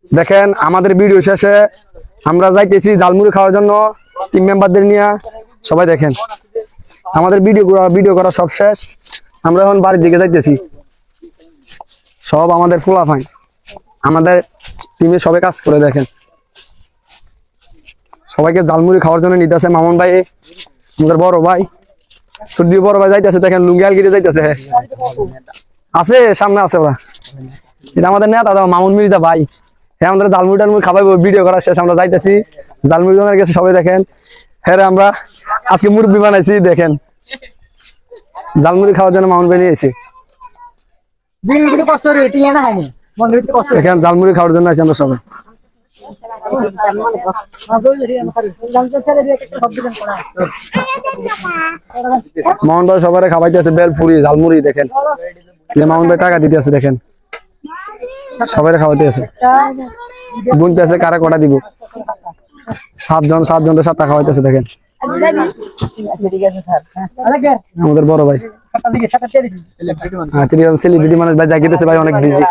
দেখেন আমাদের ভিডিও শেষে আমরা যাইতেছি ঝালমুড়ি খাওয়ার জন্য টিম মেম্বারদের নিয়ে। সবাই দেখেন আমাদের ভিডিও করা সব শেষ, আমরা এখন বাড়ির দিকে যাইতেছি। সব আমাদের ফুলাফাইন, আমাদের টিমে সবাই কাজ করে। দেখেন সবাইকে ঝালমুড়ি খাওয়ার জন্য নিতেছে মামুন ভাই, আমাদের বড় ভাই, সুদ্দি বড় ভাই যাইতেছে। দেখেন লুঙ্গি আলগিরে যাইতেছে, আছে সামনে আছে ওরা। এটা আমাদের নেতা মামুন মির্জা ভাই। হ্যাঁ আমাদের ঝালমুড়ি টালমুড়ি খাবাই ভিডিও করার শেষ আমরা যাইতেছি ঝালমুড়ি দোকানের কাছে। সবাই দেখেন হ্যাঁ আমরা আজকে মুরব্বি বানাইছি। দেখেন ঝালমুড়ি খাওয়ার জন্য মামুন ভাই নিয়েছি। দেখেন ঝালমুড়ি খাওয়ার জন্য আছি আমরা সবাই। মামুন ভাই সবাই খাওয়াইতে আছে বেলপুরি ঝালমুড়ি। দেখেন মামুন ভাই টাকা দিতে আছে। দেখেন সবাই খাওয়াইতে আছে, গুনতে আছে কারা কটা দিব। 7 জন 7টা খাওয়াইতেছে। দেখেন আমাদের বড় ভাই, সেলিব্রিটি মানুষ ভাই, যাই গেতেছে ভাই অনেক বিজি।